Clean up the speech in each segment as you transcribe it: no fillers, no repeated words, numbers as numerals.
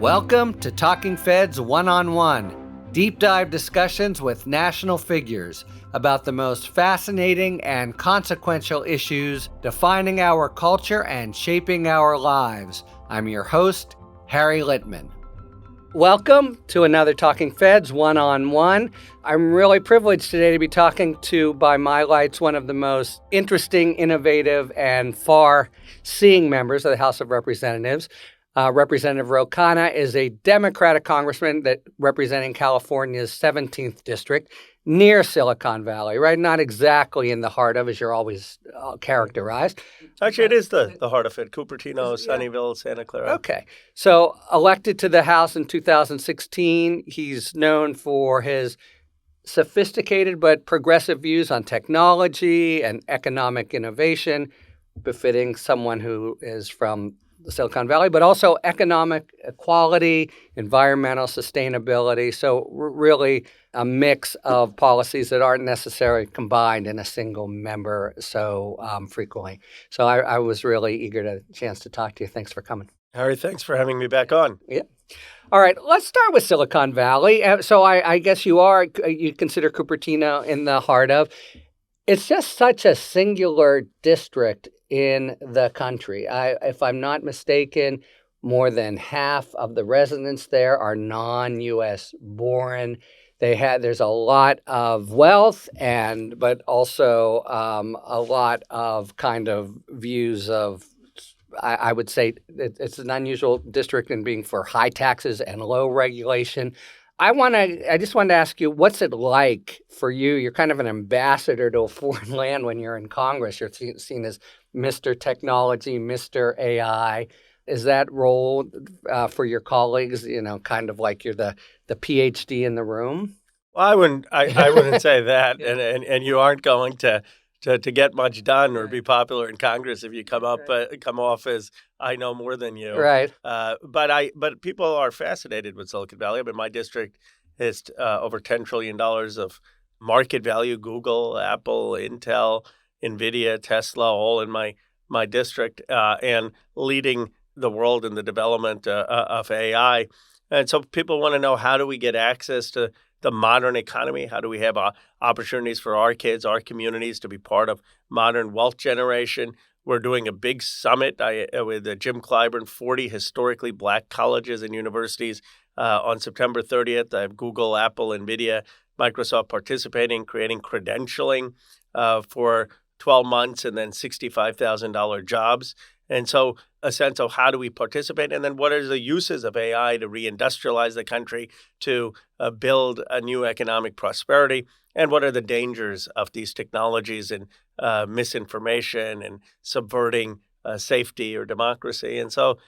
Welcome to Talking Feds One-on-One, deep dive discussions with national figures about the most fascinating and consequential issues defining our culture and shaping our lives. I'm your host, Harry Littman. Welcome to another Talking Feds One-on-One. I'm really privileged today to be talking to, by my lights, one of the most interesting, innovative, and far-seeing members of the House of Representatives. Representative Ro Khanna is a Democratic congressman representing California's 17th district near Silicon Valley, right? Not exactly in the heart of, as you're always characterized. Actually, it is the heart of it. Cupertino, Sunnyvale, Santa Clara. Okay. So elected to the House in 2016, he's known for his sophisticated but progressive views on technology and economic innovation, befitting someone who is from the Silicon Valley, but also economic equality, environmental sustainability. So really a mix of policies that aren't necessarily combined in a single member so frequently. So I was really eager to chance to talk to you. Thanks for coming. Harry, thanks for having me back on. Yeah. All right, let's start with Silicon Valley. So I guess you consider Cupertino in the heart of. It's just such a singular district in the country. If I'm not mistaken, more than half of the residents there are non-U.S. born. There's a lot of wealth, but also a lot of kind of views of. I would say it's an unusual district in being for high taxes and low regulation. I just wanted to ask you, what's it like for you? You're kind of an ambassador to a foreign land when you're in Congress. You're seen as Mr. Technology, Mr. AI. Is that role for your colleagues, kind of like you're the PhD in the room? Well, I wouldn't say that, and you aren't going to get much done or be popular in Congress if you come off as I know more than you. Right. But people are fascinated with Silicon Valley. I mean, my district has over $10 trillion of market value. Google, Apple, Intel, NVIDIA, Tesla, all in my district, and leading the world in the development of AI. And so people want to know, how do we get access to the modern economy? How do we have opportunities for our kids, our communities to be part of modern wealth generation? We're doing a big summit with Jim Clyburn, 40 historically Black colleges and universities on September 30th. I have Google, Apple, NVIDIA, Microsoft participating, creating credentialing for 12 months and then $65,000 jobs. And so a sense of how do we participate, and then what are the uses of AI to reindustrialize the country, to build a new economic prosperity, and what are the dangers of these technologies and misinformation and subverting safety or democracy. And so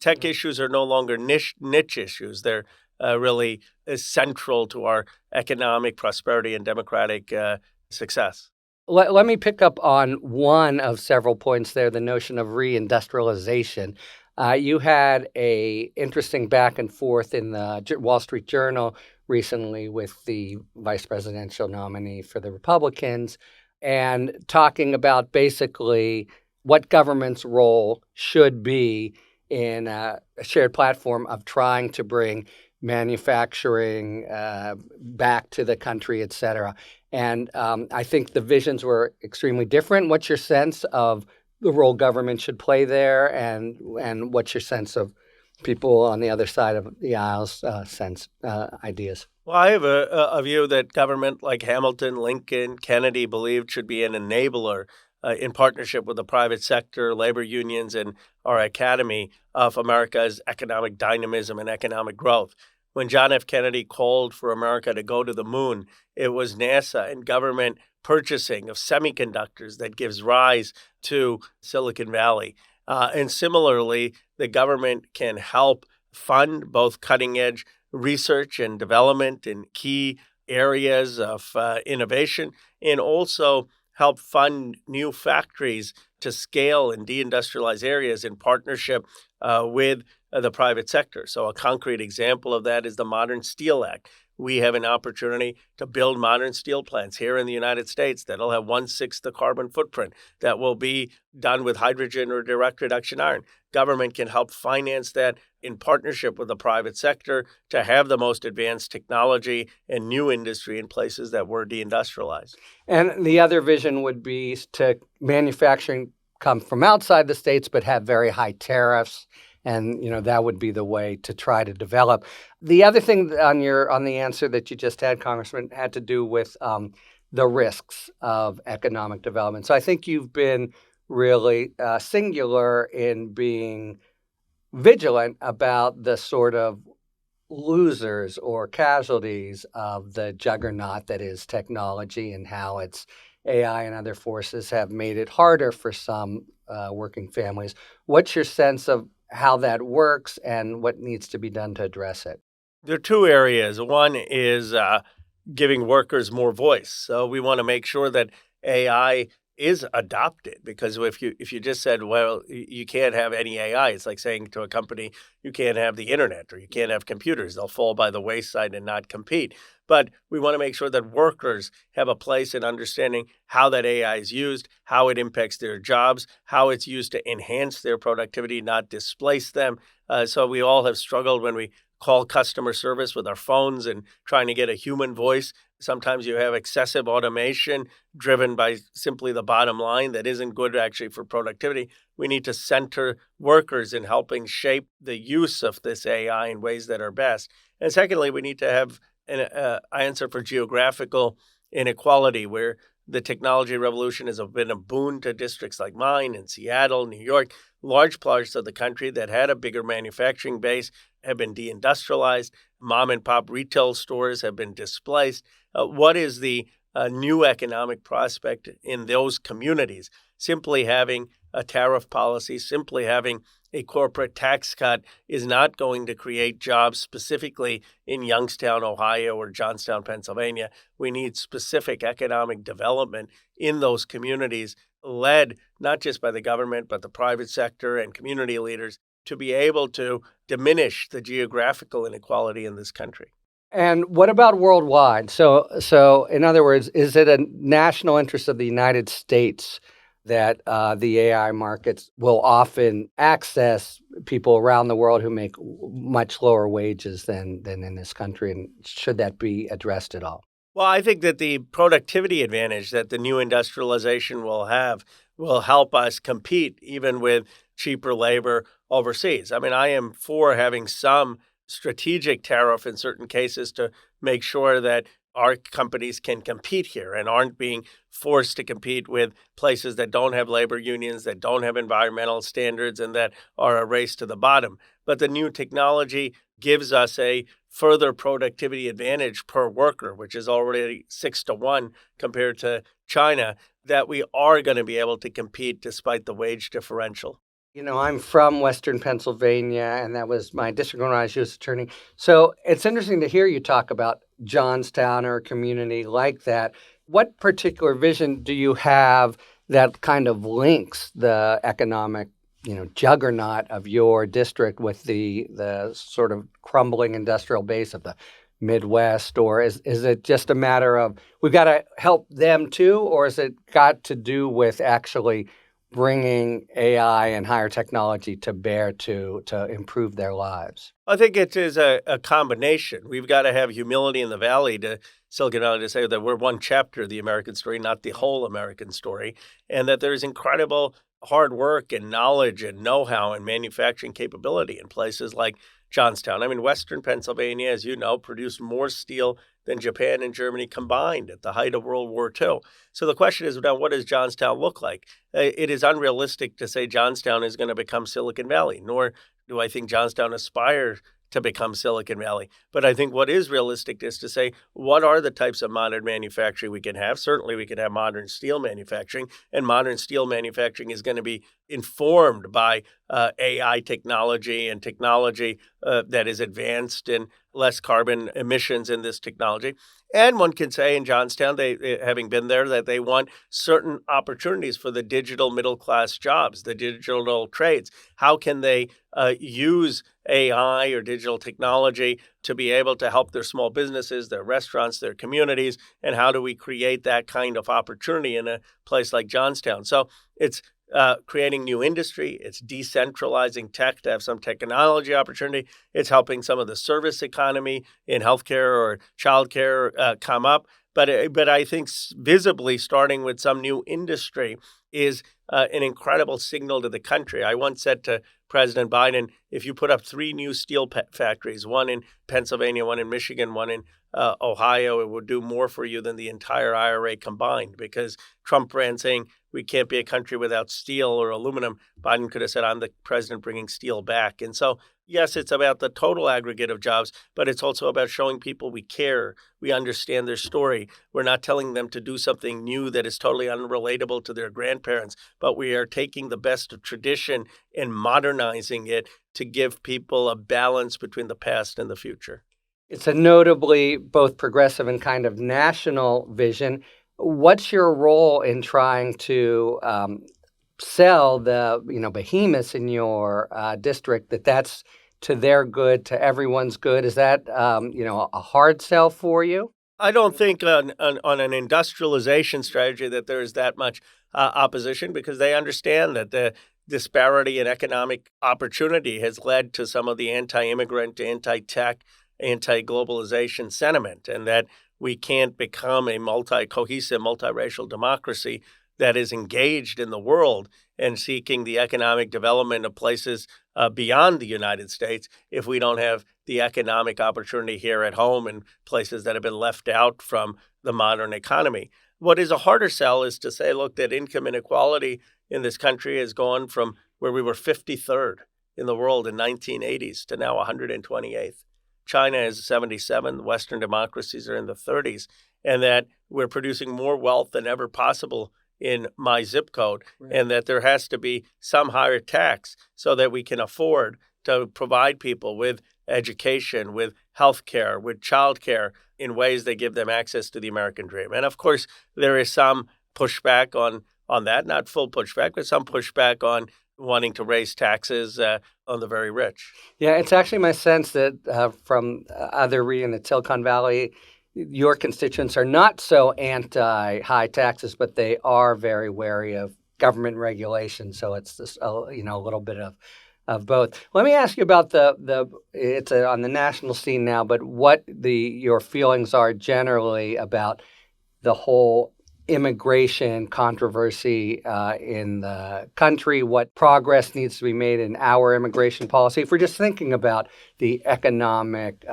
tech issues are no longer niche issues. They're really central to our economic prosperity and democratic success. Let me pick up on one of several points there, the notion of reindustrialization. You had a interesting back and forth in the Wall Street Journal recently with the vice presidential nominee for the Republicans, and talking about basically what government's role should be in a shared platform of trying to bring manufacturing back to the country, et cetera. And I think the visions were extremely different. What's your sense of the role government should play there, and what's your sense of people on the other side of the aisle's ideas? Well, I have a view that government, like Hamilton, Lincoln, Kennedy, believed should be an enabler in partnership with the private sector, labor unions, and our academy of America's economic dynamism and economic growth. When John F. Kennedy called for America to go to the moon, it was NASA and government purchasing of semiconductors that gives rise to Silicon Valley. And similarly, the government can help fund both cutting-edge research and development in key areas of innovation, and also help fund new factories to scale and deindustrialize areas in partnership with the private sector. So a concrete example of that is the Modern Steel Act. We have an opportunity to build modern steel plants here in the United States that'll have 1/6 the carbon footprint, that will be done with hydrogen or direct reduction iron. Government can help finance that in partnership with the private sector to have the most advanced technology and new industry in places that were deindustrialized. And the other vision would be to manufacturing come from outside the states, but have very high tariffs. And that would be the way to try to develop. The other thing on the answer that you just had, Congressman, had to do with the risks of economic development. So I think you've been really singular in being vigilant about the sort of losers or casualties of the juggernaut that is technology, and how its AI and other forces have made it harder for some working families. What's your sense of how that works and what needs to be done to address it? There are two areas. One is giving workers more voice. So we want to make sure that AI is adopted, because if you just said, well, you can't have any AI, it's like saying to a company, you can't have the internet or you can't have computers. They'll fall by the wayside and not compete. But we want to make sure that workers have a place in understanding how that AI is used, how it impacts their jobs, how it's used to enhance their productivity, not displace them. So we all have struggled when we call customer service with our phones and trying to get a human voice. Sometimes you have excessive automation driven by simply the bottom line that isn't good actually for productivity. We need to center workers in helping shape the use of this AI in ways that are best. And secondly, we need to have an answer for geographical inequality, where the technology revolution has been a boon to districts like mine in Seattle, New York. Large parts of the country that had a bigger manufacturing base have been deindustrialized. Mom and pop retail stores have been displaced. What is the new economic prospect in those communities? Simply having a tariff policy, simply having a corporate tax cut is not going to create jobs specifically in Youngstown, Ohio, or Johnstown, Pennsylvania. We need specific economic development in those communities, led not just by the government, but the private sector and community leaders, to be able to diminish the geographical inequality in this country. And what about worldwide? So in other words, is it a national interest of the United States that the AI markets will often access people around the world who make much lower wages than in this country? And should that be addressed at all? Well, I think that the productivity advantage that the new industrialization will have will help us compete even with cheaper labor overseas. I mean, I am for having some strategic tariff in certain cases to make sure that our companies can compete here and aren't being forced to compete with places that don't have labor unions, that don't have environmental standards, and that are a race to the bottom. But the new technology gives us a further productivity advantage per worker, which is already 6 to 1 compared to China, that we are going to be able to compete despite the wage differential. I'm from Western Pennsylvania, and that was my district when I was U.S. attorney. So it's interesting to hear you talk about Johnstown or a community like that. What particular vision do you have that kind of links the economic, juggernaut of your district with the sort of crumbling industrial base of the Midwest? Or is it just a matter of we've got to help them too, or has it got to do with actually bringing AI and higher technology to bear to improve their lives? I think it is a combination. We've got to have humility in the Valley to Silicon Valley to say that we're one chapter of the American story, not the whole American story, and that there's incredible hard work and knowledge and know-how and manufacturing capability in places like Johnstown. I mean, Western Pennsylvania, as you know, produced more steel than Japan and Germany combined at the height of World War II. So the question is now, what does Johnstown look like? It is unrealistic to say Johnstown is going to become Silicon Valley, nor do I think Johnstown aspires to become Silicon Valley. But I think what is realistic is to say, what are the types of modern manufacturing we can have? Certainly we can have modern steel manufacturing, and modern steel manufacturing is going to be informed by AI technology and technology that is advanced in less carbon emissions in this technology. And one can say in Johnstown, they having been there, that they want certain opportunities for the digital middle class jobs, the digital trades. How can they use AI or digital technology to be able to help their small businesses, their restaurants, their communities? And how do we create that kind of opportunity in a place like Johnstown? So it's creating new industry. It's decentralizing tech to have some technology opportunity. It's helping some of the service economy in healthcare or childcare come up. But I think visibly starting with some new industry is an incredible signal to the country. I once said to President Biden, if you put up 3 new steel factories, one in Pennsylvania, one in Michigan, one in Ohio, it would do more for you than the entire IRA combined, because Trump ran saying we can't be a country without steel or aluminum. Biden could have said, I'm the president bringing steel back. And so, yes, it's about the total aggregate of jobs, but it's also about showing people we care. We understand their story. We're not telling them to do something new that is totally unrelatable to their grandparents, but we are taking the best of tradition and modernizing it to give people a balance between the past and the future. It's a notably both progressive and kind of national vision. What's your role in trying to sell the behemoths in your district that's to their good, to everyone's good? Is that a hard sell for you? I don't think on an industrialization strategy that there is that much opposition, because they understand that the disparity in economic opportunity has led to some of the anti-immigrant, anti-tech, anti-globalization sentiment, and that we can't become a cohesive, multiracial democracy that is engaged in the world and seeking the economic development of places beyond the United States if we don't have the economic opportunity here at home in places that have been left out from the modern economy. What is a harder sell is to say, look, that income inequality in this country has gone from where we were 53rd in the world in 1980s to now 128th. China is 77. Western democracies are in the 30s, and that we're producing more wealth than ever possible in my zip code, right, and that there has to be some higher tax so that we can afford to provide people with education, with healthcare, with childcare in ways that give them access to the American dream. And of course, there is some pushback on that, not full pushback, but some pushback on wanting to raise taxes on the very rich. Yeah, it's actually my sense that from other reading that Silicon Valley, your constituents are not so anti-high taxes, but they are very wary of government regulation. So it's this, a little bit of both. Let me ask you about it's on the national scene now, but what your feelings are generally about the whole immigration controversy in the country, what progress needs to be made in our immigration policy, if we're just thinking about the economic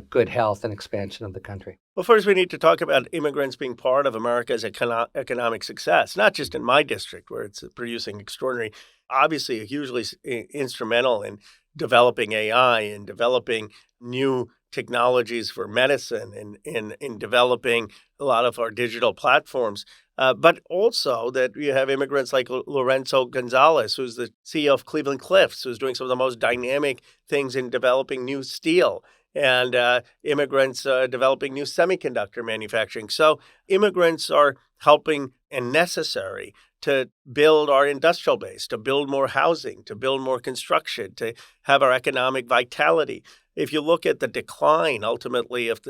good health and expansion of the country. Well, first, we need to talk about immigrants being part of America's economic success, not just in my district, where it's producing extraordinary, obviously hugely instrumental in developing AI and developing new technologies for medicine and in developing a lot of our digital platforms. But also that you have immigrants like Lorenzo Gonzalez, who's the CEO of Cleveland Cliffs, who's doing some of the most dynamic things in developing new steel, and immigrants developing new semiconductor manufacturing. So immigrants are helping and necessary to build our industrial base, to build more housing, to build more construction, to have our economic vitality. If you look at the decline, ultimately, of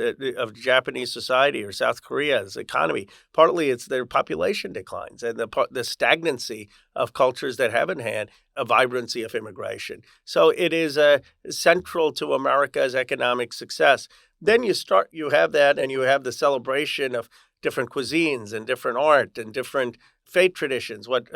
Japanese society or South Korea's economy, partly it's their population declines and the stagnancy of cultures that haven't had a vibrancy of immigration. So it is central to America's economic success. Then you have that, and you have the celebration of different cuisines and different art and different faith traditions, what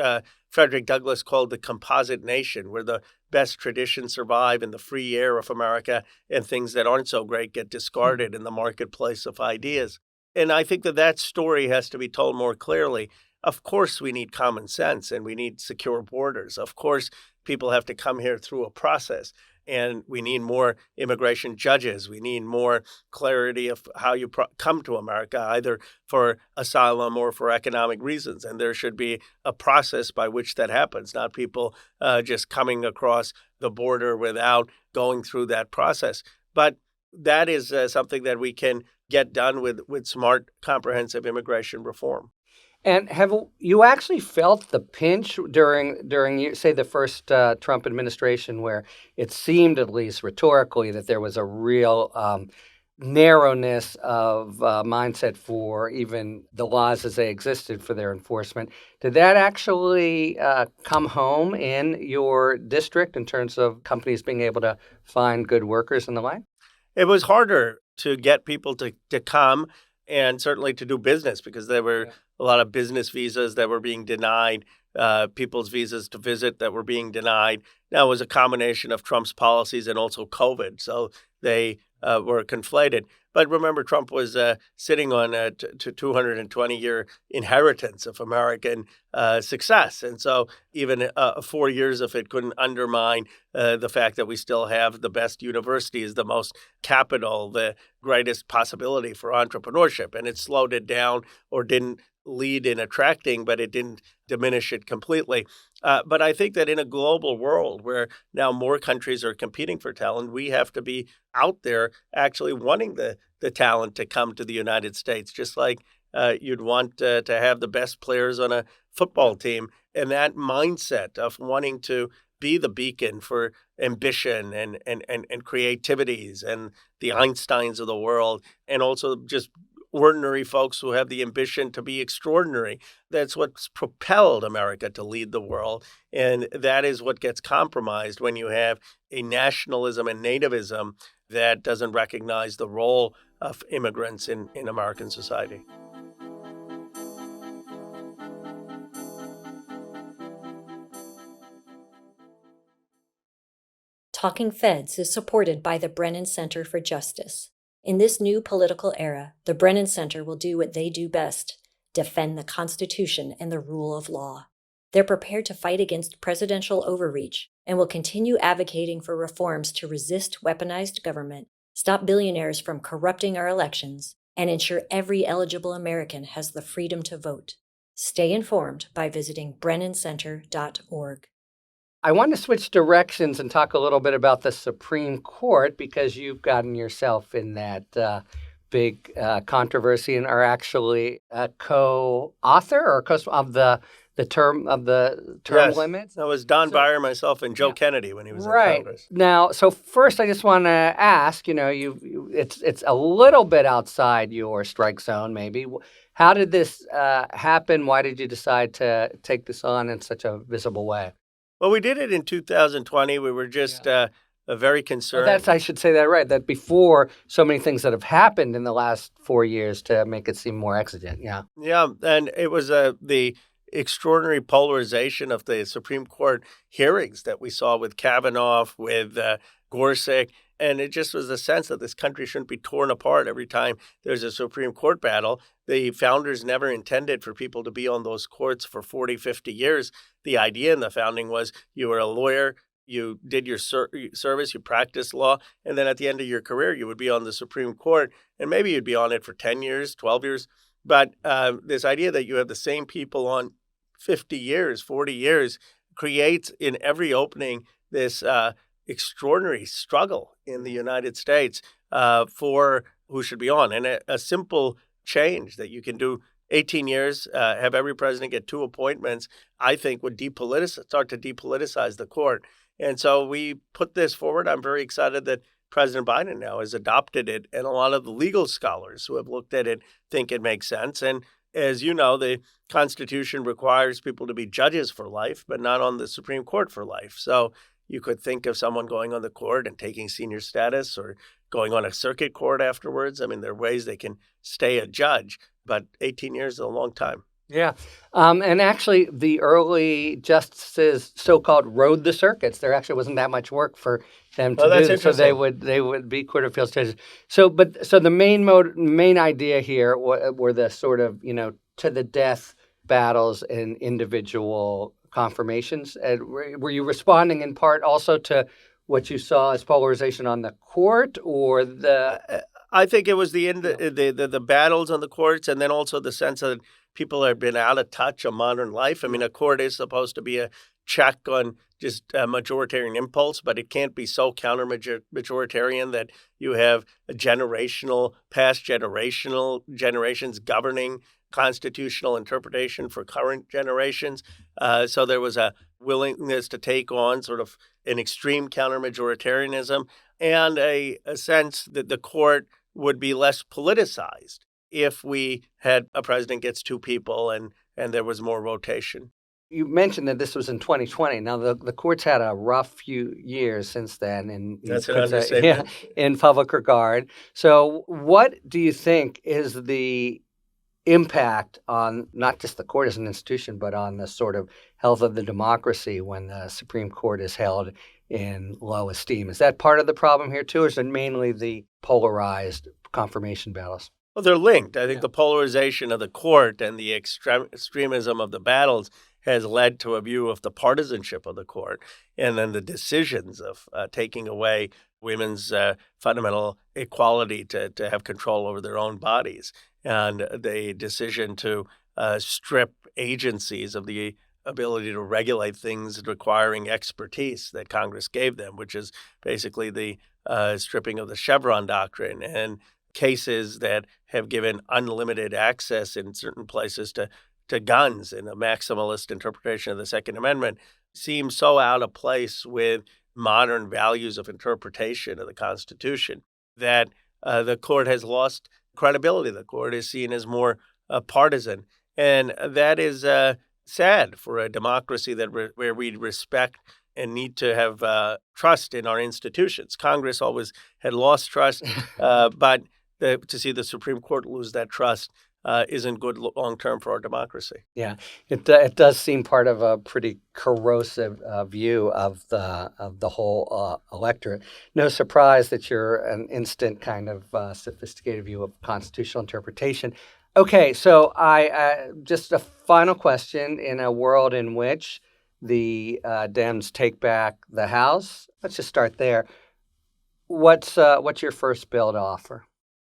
Frederick Douglass called the composite nation, where the best traditions survive in the free air of America, and things that aren't so great get discarded in the marketplace of ideas. And I think that story has to be told more clearly. Of course, we need common sense and we need secure borders. Of course, people have to come here through a process. And we need more immigration judges. We need more clarity of how you come to America, either for asylum or for economic reasons. And there should be a process by which that happens, not people just coming across the border without going through that process. But that is something that we can get done with smart, comprehensive immigration reform. And have you actually felt the pinch during say, the first Trump administration, where it seemed, at least rhetorically, that there was a real narrowness of mindset for even the laws as they existed for their enforcement. Did that actually come home in your district in terms of companies being able to find good workers and the like? It was harder to get people to come and certainly to do business because there were a lot of business visas that were being denied, people's visas to visit that were being denied. Now, it was a combination of Trump's policies and also COVID. So they were conflated. But remember, Trump was sitting on a 220-year inheritance of American success. And so even 4 years of it couldn't undermine the fact that we still have the best universities, the most capital, the greatest possibility for entrepreneurship. And it slowed it down or didn't lead in attracting, but it didn't diminish it completely. But I think that in a global world where now more countries are competing for talent, we have to be out there actually wanting the talent to come to the United States, just like you'd want to have the best players on a football team. And that mindset of wanting to be the beacon for ambition and creativities and the Einsteins of the world, and also just ordinary folks who have the ambition to be extraordinary. That's what's propelled America to lead the world. And that is what gets compromised when you have a nationalism and nativism that doesn't recognize the role of immigrants in American society. Talking Feds is supported by the Brennan Center for Justice. In this new political era, the Brennan Center will do what they do best: defend the Constitution and the rule of law. They're prepared to fight against presidential overreach and will continue advocating for reforms to resist weaponized government, stop billionaires from corrupting our elections, and ensure every eligible American has the freedom to vote. Stay informed by visiting BrennanCenter.org. I want to switch directions and talk a little bit about the Supreme Court because you've gotten yourself in that big controversy and are actually a co-author or of the term Yes, limits. that was Don Beyer, myself, and Joe Kennedy when he was in Right. Congress. Now, so first, I just want to ask, it's a little bit outside your strike zone, maybe. How did this happen? Why did you decide to take this on in such a visible way? Well, we did it in 2020. We were just very concerned. I should say that right, that before so many things that have happened in the last 4 years to make it seem more exigent. Yeah. Yeah, and it was the extraordinary polarization of the Supreme Court hearings that we saw with Kavanaugh, with Gorsuch, and it just was a sense that this country shouldn't be torn apart every time there's a Supreme Court battle. The founders never intended for people to be on those courts for 40, 50 years. The idea in the founding was you were a lawyer, you did your service, you practiced law, and then at the end of your career, you would be on the Supreme Court, and maybe you'd be on it for 10 years, 12 years. But this idea that you have the same people on 50 years, 40 years, creates in every opening this extraordinary struggle in the United States for who should be on. And a simple change that you can do 18 years, have every president get 2 appointments, I think would start to depoliticize the court. And so we put this forward. I'm very excited that President Biden now has adopted it, and a lot of the legal scholars who have looked at it think it makes sense. And as you know, the Constitution requires people to be judges for life, but not on the Supreme Court for life. So you could think of someone going on the court and taking senior status or going on a circuit court afterwards. I mean, there are ways they can stay a judge, but 18 years is a long time. Yeah. And actually, the early justices so-called rode the circuits. There actually wasn't that much work for them to do. So they would be Court of Appeals judges. So the main idea here were the sort of, to the death battles in individual confirmations. And were you responding in part also to what you saw as polarization on the court, or the? I think it was the battles on the courts, and then also the sense that people have been out of touch of modern life. I mean, a court is supposed to be a check on just a majoritarian impulse, but it can't be so counter-majoritarian that you have past generations governing constitutional interpretation for current generations. So there was a willingness to take on sort of an extreme counter-majoritarianism and a sense that the court would be less politicized if we had a president gets two people and there was more rotation. You mentioned that this was in 2020. Now, the court's had a rough few years since then, and you That's an could say, understatement. in public regard. So what do you think is the impact on not just the court as an institution, but on the sort of health of the democracy when the Supreme Court is held in low esteem? Is that part of the problem here, too, or is it mainly the polarized confirmation battles? Well, they're linked. I think the polarization of the court and the extremism of the battles has led to a view of the partisanship of the court, and then the decisions of taking away women's fundamental equality to have control over their own bodies, and the decision to strip agencies of the ability to regulate things requiring expertise that Congress gave them, which is basically the stripping of the Chevron doctrine and cases that have given unlimited access in certain places to guns in a maximalist interpretation of the Second Amendment seems so out of place with modern values of interpretation of the Constitution that the court has lost credibility. The court is seen as more partisan. And that is sad for a democracy where we respect and need to have trust in our institutions. Congress always had lost trust, but to see the Supreme Court lose that trust isn't good long-term for our democracy. Yeah, it does seem part of a pretty corrosive view of the whole electorate. No surprise that you're an instant kind of sophisticated view of constitutional interpretation. Okay, so I just a final question. In a world in which the Dems take back the House, let's just start there. What's your first bill to offer?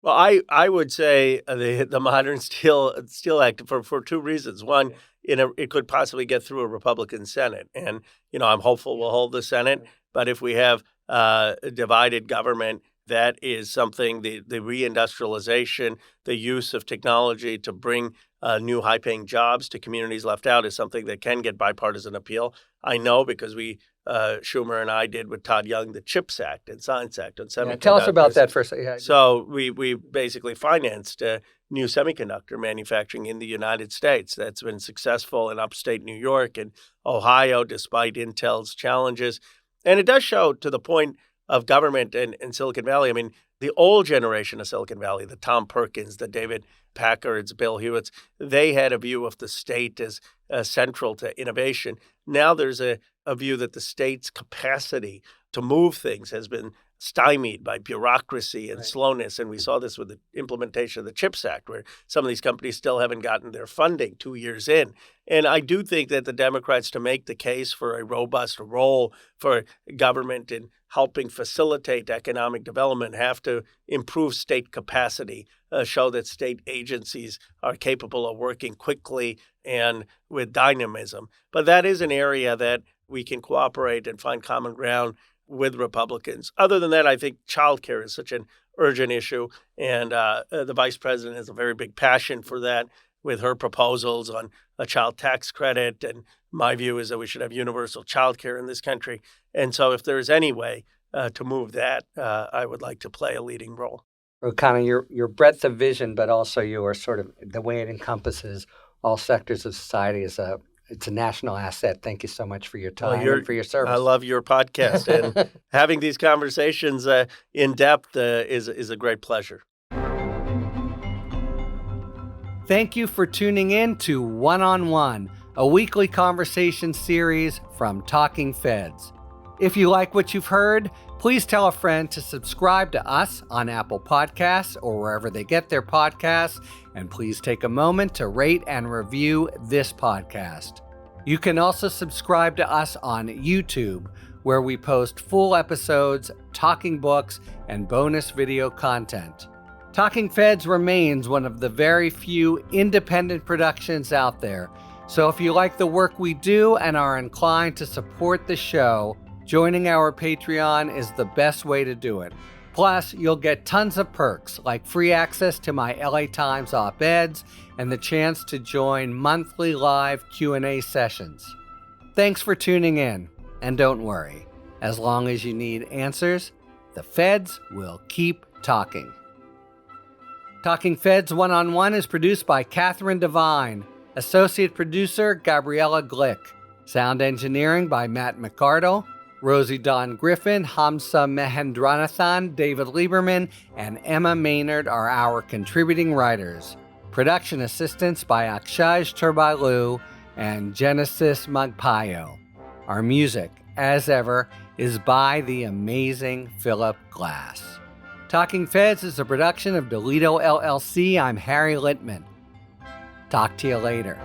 Well, I would say the Modern Steel Act for two reasons. One, it could possibly get through a Republican Senate, and I'm hopeful we'll hold the Senate. But if we have a divided government, that is something the reindustrialization, the use of technology to bring new high-paying jobs to communities left out is something that can get bipartisan appeal. I know because Schumer and I did with Todd Young the CHIPS Act and Science Act on semiconductors. Yeah, tell us about that first. Yeah. So we basically financed new semiconductor manufacturing in the United States. That's been successful in upstate New York and Ohio, despite Intel's challenges. And it does show to the point of government in Silicon Valley. I mean, the old generation of Silicon Valley, the Tom Perkins, the David Packards, Bill Hewitts, they had a view of the state as central to innovation. Now there's a view that the state's capacity to move things has been stymied by bureaucracy and slowness. And we saw this with the implementation of the CHIPS Act, where some of these companies still haven't gotten their funding 2 years in. And I do think that the Democrats, to make the case for a robust role for government in helping facilitate economic development, have to improve state capacity, show that state agencies are capable of working quickly and with dynamism. But that is an area that we can cooperate and find common ground with Republicans. Other than that, I think childcare is such an urgent issue, and the vice president has a very big passion for that with her proposals on a child tax credit. And my view is that we should have universal childcare in this country. And so if there is any way to move that, I would like to play a leading role. Ro Khanna, your breadth of vision, but also your sort of the way it encompasses all sectors of society it's a national asset. Thank you so much for your time and for your service. I love your podcast, and having these conversations in depth is a great pleasure. Thank you for tuning in to One on One, a weekly conversation series from Talking Feds. If you like what you've heard, please tell a friend to subscribe to us on Apple Podcasts or wherever they get their podcasts, and please take a moment to rate and review this podcast. You can also subscribe to us on YouTube, where we post full episodes, talking books, and bonus video content. Talking Feds remains one of the very few independent productions out there, so if you like the work we do and are inclined to support the show, joining our Patreon is the best way to do it. Plus, you'll get tons of perks like free access to my LA Times op-eds and the chance to join monthly live Q&A sessions. Thanks for tuning in, and don't worry, as long as you need answers, the feds will keep talking. Talking Feds One-on-One is produced by Catherine Devine. Associate producer, Gabriella Glick. Sound engineering by Matt McArdle. Rosie Dawn Griffin, Hamza Mehendranathan, David Lieberman, and Emma Maynard are our contributing writers. Production assistance by Akshaj Turbailu and Genesis Magpayo. Our music, as ever, is by the amazing Philip Glass. Talking Feds is a production of Delito LLC. I'm Harry Littman. Talk to you later.